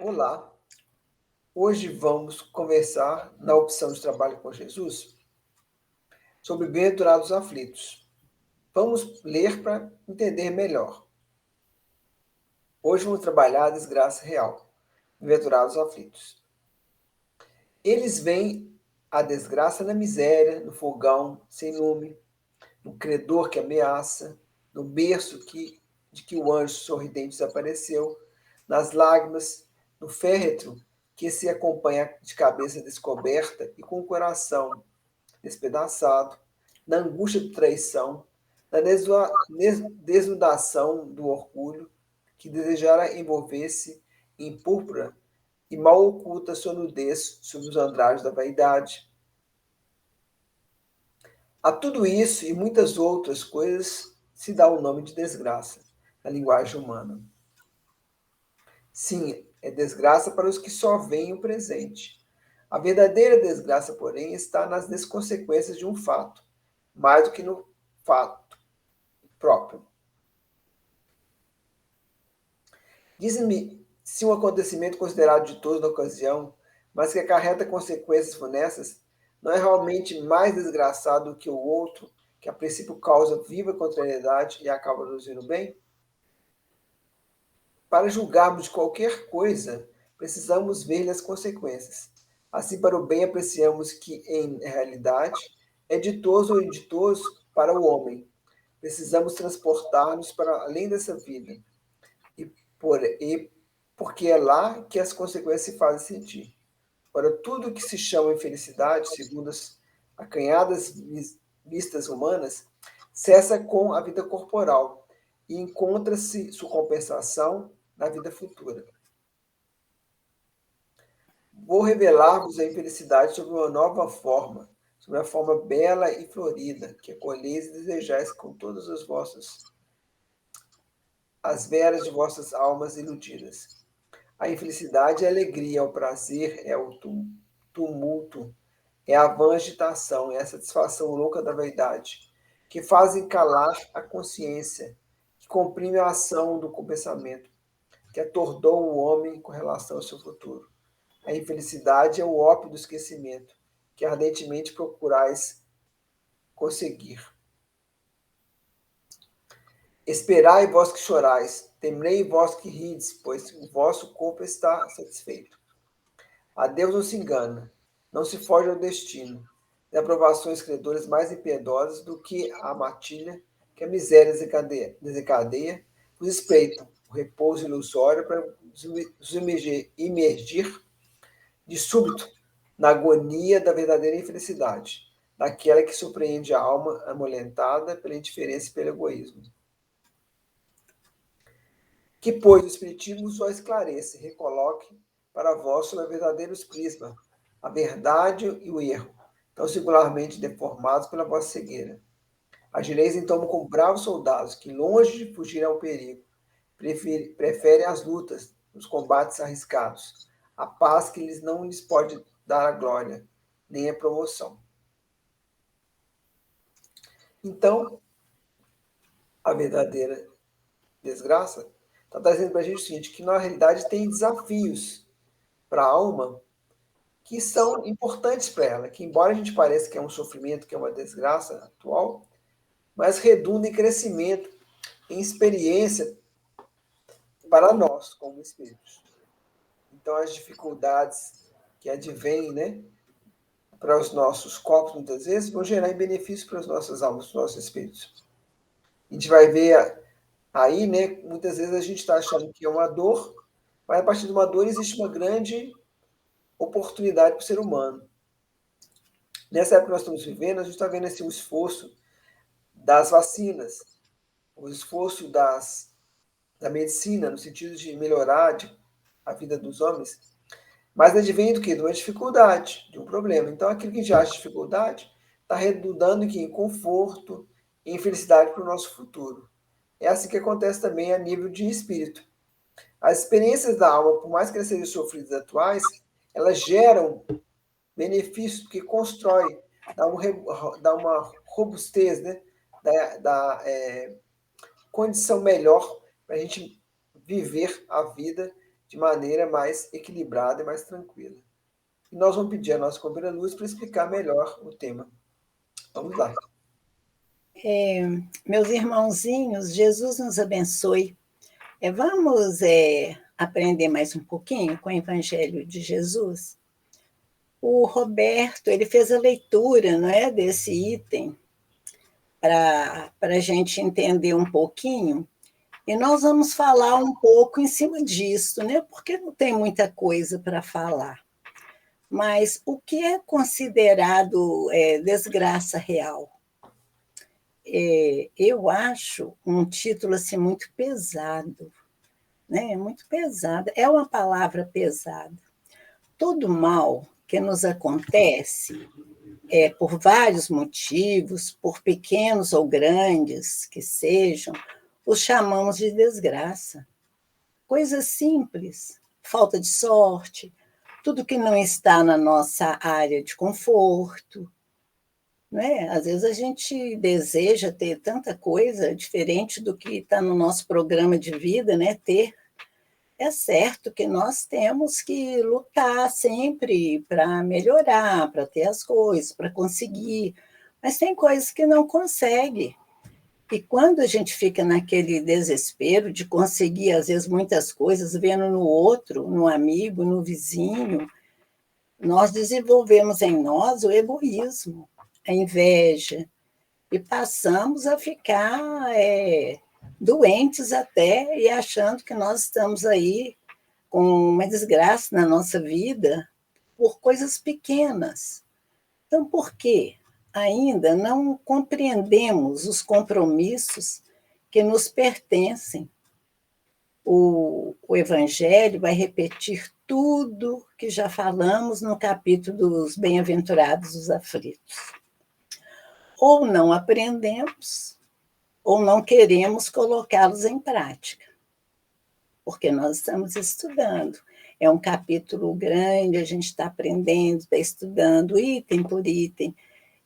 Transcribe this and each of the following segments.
Olá, hoje vamos conversar na opção de trabalho com Jesus sobre bem-aventurados aflitos. Vamos ler para entender melhor. Hoje vamos trabalhar a desgraça real. Bem-aventurados aflitos. Eles veem a desgraça na miséria, no fogão sem lume, no credor que ameaça, no berço de que o anjo sorridente desapareceu, nas lágrimas, no féretro que se acompanha de cabeça descoberta e com o coração despedaçado, na angústia de traição, na desnudação do orgulho, que desejara envolver-se em púrpura e mal oculta sua nudez sob os andrajos da vaidade. A tudo isso e muitas outras coisas se dá o nome de desgraça na linguagem humana. Sim, é desgraça para os que só veem o presente. A verdadeira desgraça, porém, está nas desconsequências de um fato, mais do que no fato próprio. Diz-me se um acontecimento considerado ditoso na ocasião, mas que acarreta consequências funestas, não é realmente mais desgraçado do que o outro, que a princípio causa viva contrariedade e acaba produzindo bem? Para julgarmos de qualquer coisa, precisamos ver-lhe as consequências. Assim, para o bem, apreciamos que, em realidade, é ditoso ou inditoso para o homem. Precisamos transportar-nos para além dessa vida, e, e porque é lá que as consequências se fazem sentir. Ora, tudo que se chama infelicidade, segundo as acanhadas vistas humanas, cessa com a vida corporal e encontra-se sua compensação na vida futura. Vou revelar-vos a infelicidade sob uma nova forma, sob a forma bela e florida, que acolheis e desejais com todas as veras de vossas almas iludidas. A infelicidade é a alegria, é o prazer, é o tumulto, é a vã agitação, é a satisfação louca da vaidade, que fazem calar a consciência, que comprime a ação do pensamento, que atordoa o homem com relação ao seu futuro. A infelicidade é o ópio do esquecimento, que ardentemente procurais conseguir. Esperai vós que chorais, temei vós que rides, pois o vosso corpo está satisfeito. A Deus não se engana, não se foge ao destino. De aprovações credoras mais impiedosas do que a matilha que a miséria desencadeia, vos espreitam o repouso ilusório para os imergir de súbito na agonia da verdadeira infelicidade, daquela que surpreende a alma amolentada pela indiferença e pelo egoísmo. Que, pois, o Espiritismo só esclareça e recoloque para vós sobre verdadeiros prisma, a verdade e o erro, tão singularmente deformados pela vossa cegueira. Agireis então como bravos soldados que, longe de fugir ao perigo, preferem as lutas, os combates arriscados, a paz que não lhes pode dar a glória, nem a promoção. Então, a verdadeira desgraça está trazendo para a gente o seguinte, que na realidade tem desafios para a alma que são importantes para ela, que embora a gente pareça que é um sofrimento, que é uma desgraça atual, mas redunda em crescimento, em experiência para nós, como espíritos. Então, as dificuldades que advêm, né, para os nossos corpos, muitas vezes, vão gerar benefícios para as nossas almas, para os nossos espíritos. A gente vai ver aí, né, muitas vezes a gente está achando que é uma dor, mas a partir de uma dor existe uma grande oportunidade para o ser humano. Nessa época que nós estamos vivendo, a gente está vendo assim, o esforço das vacinas, o esforço da medicina, no sentido de melhorar a vida dos homens, mas advém do quê? De uma dificuldade, de um problema. Então, aquilo que a gente acha dificuldade está redundando em conforto e felicidade para o nosso futuro. É assim que acontece também a nível de espírito. As experiências da alma, por mais que elas sejam sofridas atuais, elas geram benefícios, porque constrói, dá uma robustez, né? Condição melhor para a gente viver a vida de maneira mais equilibrada e mais tranquila. E nós vamos pedir a nossa companheira Luz para explicar melhor o tema. Vamos lá. Meus irmãozinhos, Jesus nos abençoe. Vamos aprender mais um pouquinho com o Evangelho de Jesus? O Roberto, ele fez a leitura, não é, desse item para a gente entender um pouquinho, e nós vamos falar um pouco em cima disso, né? Porque não tem muita coisa para falar. Mas o que é considerado desgraça real? Eu acho um título assim muito pesado, né? Muito pesado. É uma palavra pesada. Todo mal que nos acontece por vários motivos, por pequenos ou grandes que sejam, os chamamos de desgraça. Coisas simples, falta de sorte, tudo que não está na nossa área de conforto, né? Às vezes a gente deseja ter tanta coisa diferente do que está no nosso programa de vida, né? É certo que nós temos que lutar sempre para melhorar, para ter as coisas, para conseguir, mas tem coisas que não consegue. E quando a gente fica naquele desespero de conseguir, às vezes, muitas coisas, vendo no outro, no amigo, no vizinho, nós desenvolvemos em nós o egoísmo, a inveja, e passamos a ficar doentes até e achando que nós estamos aí com uma desgraça na nossa vida por coisas pequenas. Então, por quê? Ainda não compreendemos os compromissos que nos pertencem. O Evangelho vai repetir tudo que já falamos no capítulo dos Bem-aventurados os aflitos. Ou não aprendemos, ou não queremos colocá-los em prática, porque nós estamos estudando. É um capítulo grande, a gente está aprendendo, está estudando item por item,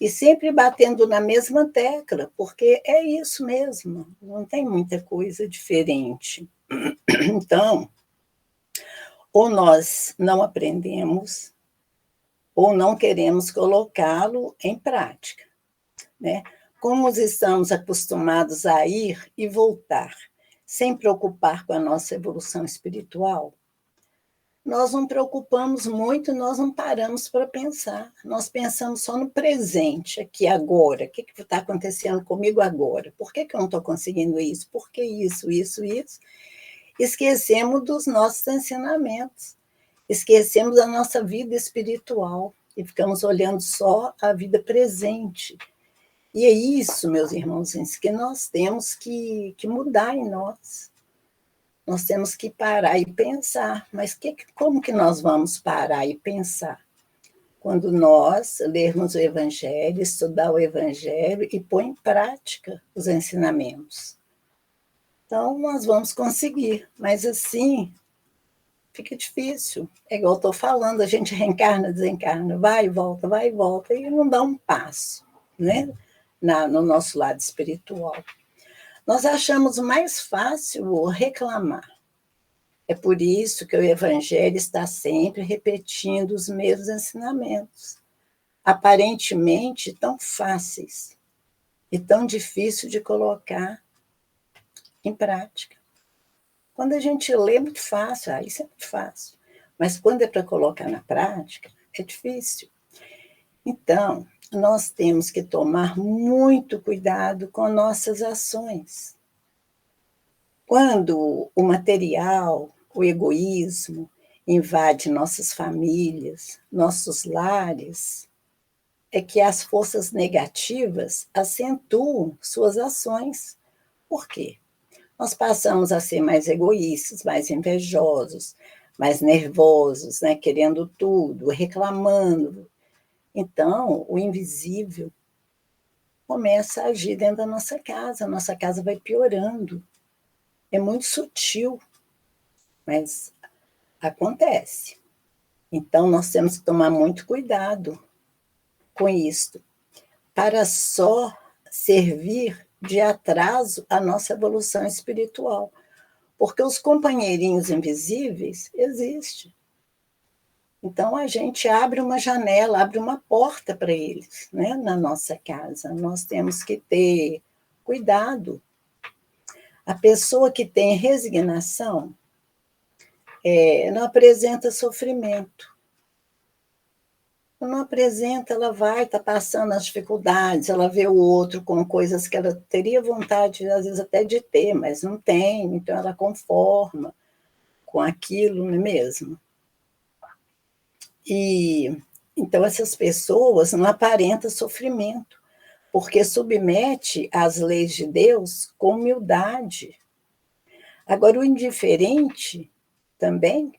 e sempre batendo na mesma tecla, porque é isso mesmo, não tem muita coisa diferente. Então, ou nós não aprendemos, ou não queremos colocá-lo em prática, né? Como estamos acostumados a ir e voltar, sem preocupar com a nossa evolução espiritual, nós não preocupamos muito, nós não paramos para pensar. Nós pensamos só no presente, aqui, agora. O que está acontecendo comigo agora? Por que eu não estou conseguindo isso? Por que isso, isso, isso? Esquecemos dos nossos ensinamentos. Esquecemos da nossa vida espiritual e ficamos olhando só a vida presente. E é isso, meus irmãozinhos, que nós temos que mudar em nós. Nós temos que parar e pensar. Mas como que nós vamos parar e pensar? Quando nós lermos o Evangelho, estudar o Evangelho e pôr em prática os ensinamentos. Então, nós vamos conseguir. Mas assim, fica difícil. É igual eu estou falando, a gente reencarna, desencarna, vai e volta, e não dá um passo, né? No nosso lado espiritual. Nós achamos mais fácil reclamar. É por isso que o Evangelho está sempre repetindo os mesmos ensinamentos, aparentemente tão fáceis e tão difícil de colocar em prática. Quando a gente lê, é muito fácil, isso é muito fácil. Mas quando é para colocar na prática, é difícil. Então, nós temos que tomar muito cuidado com nossas ações. Quando o material, o egoísmo, invade nossas famílias, nossos lares, é que as forças negativas acentuam suas ações. Por quê? Nós passamos a ser mais egoístas, mais invejosos, mais nervosos, né? Querendo tudo, reclamando. Então, o invisível começa a agir dentro da nossa casa, a nossa casa vai piorando. É muito sutil, mas acontece. Então, nós temos que tomar muito cuidado com isto, para só servir de atraso à nossa evolução espiritual. porque os companheirinhos invisíveis existem. Então, a gente abre uma janela, abre uma porta para eles, né, na nossa casa. Nós temos que ter cuidado. A pessoa que tem resignação não apresenta sofrimento. Não apresenta, ela vai, está passando as dificuldades, ela vê o outro com coisas que ela teria vontade, às vezes, até de ter, mas não tem, então ela conforma com aquilo, não é mesmo? E então essas pessoas não aparentam sofrimento, porque submete às leis de Deus com humildade. Agora, o indiferente também,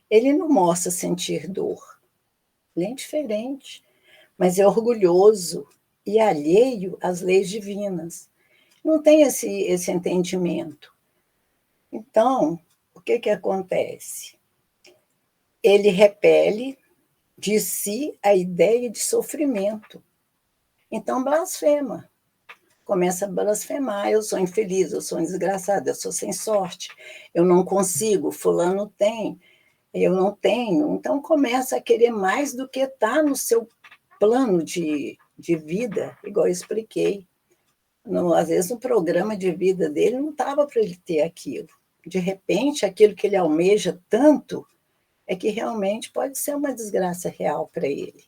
ele não mostra sentir dor, ele é indiferente, mas é orgulhoso e alheio às leis divinas. Não tem esse entendimento. Então, o que acontece? Ele repele de si a ideia de sofrimento. Então, blasfema. Começa a blasfemar. Eu sou infeliz, eu sou desgraçada, eu sou sem sorte, eu não consigo, fulano tem, eu não tenho. Então, começa a querer mais do que está no seu plano de vida, igual eu expliquei. Às vezes, no programa de vida dele, não estava para ele ter aquilo. De repente, aquilo que ele almeja tanto é que realmente pode ser uma desgraça real para ele.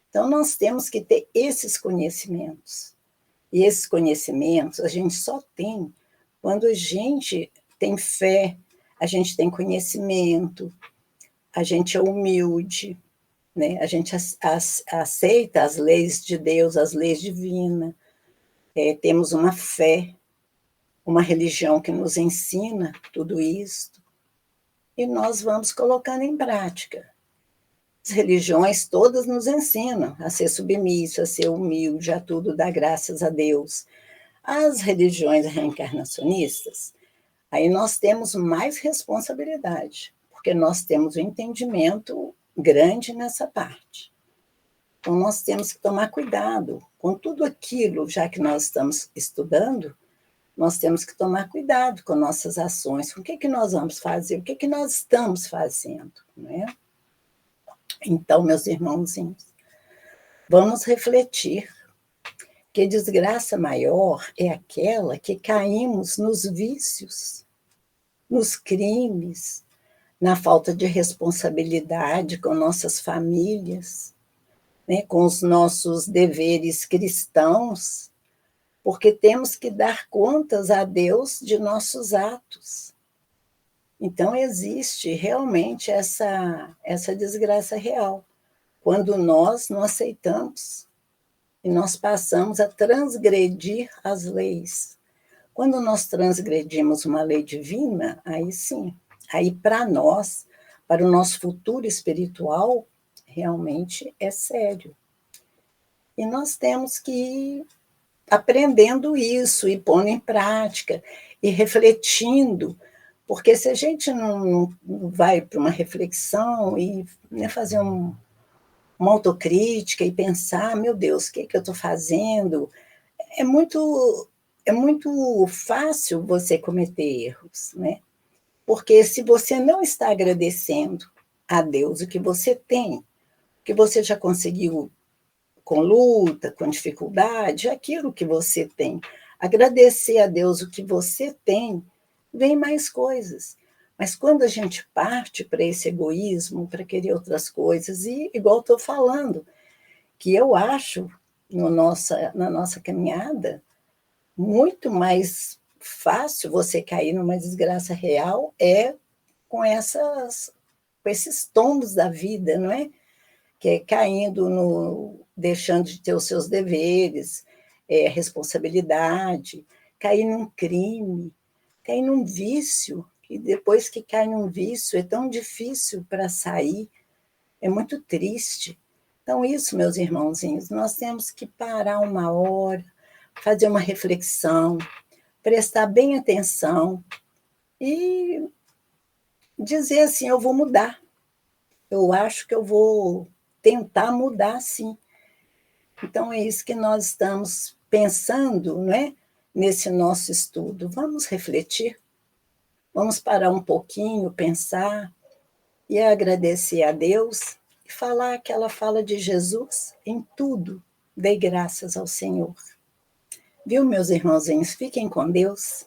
Então, nós temos que ter esses conhecimentos. E esses conhecimentos a gente só tem quando a gente tem fé, a gente tem conhecimento, a gente é humilde, né? A gente aceita as leis de Deus, as leis divinas, temos uma fé, uma religião que nos ensina tudo isso, e nós vamos colocando em prática. As religiões todas nos ensinam a ser submisso, a ser humilde, a tudo dar graças a Deus. As religiões reencarnacionistas, aí nós temos mais responsabilidade, porque nós temos um entendimento grande nessa parte. Então, nós temos que tomar cuidado com tudo aquilo, já que nós estamos estudando, nós temos que tomar cuidado com nossas ações, com o que nós vamos fazer, o que nós estamos fazendo, né? Então, meus irmãozinhos, vamos refletir que desgraça maior é aquela que caímos nos vícios, nos crimes, na falta de responsabilidade com nossas famílias, né, com os nossos deveres cristãos, porque temos que dar contas a Deus de nossos atos. Então, existe realmente essa desgraça real, quando nós não aceitamos e nós passamos a transgredir as leis. Quando nós transgredimos uma lei divina, aí sim, aí para nós, para o nosso futuro espiritual, realmente é sério. E nós temos que ir aprendendo isso e pondo em prática e refletindo, porque se a gente não vai para uma reflexão e, né, fazer uma autocrítica e pensar, meu Deus, o que eu estou fazendo? É muito fácil você cometer erros, né? Porque se você não está agradecendo a Deus o que você tem, o que você já conseguiu com luta, com dificuldade, aquilo que você tem, agradecer a Deus o que você tem, vem mais coisas. Mas quando a gente parte para esse egoísmo, para querer outras coisas, e igual estou falando, que eu acho, na nossa caminhada, muito mais fácil você cair numa desgraça real com com esses tombos da vida, não é? Que é caindo deixando de ter os seus deveres, responsabilidade, cair num crime, cair num vício, e depois que cai num vício é tão difícil para sair, é muito triste. Então, isso, meus irmãozinhos, nós temos que parar uma hora, fazer uma reflexão, prestar bem atenção e dizer assim, eu vou mudar. Eu acho que eu vou tentar mudar, sim. Então, é isso que nós estamos pensando, não é? Nesse nosso estudo. Vamos refletir? Vamos parar um pouquinho, pensar e agradecer a Deus e falar aquela fala de Jesus: em tudo, dei graças ao Senhor. Viu, meus irmãozinhos? Fiquem com Deus.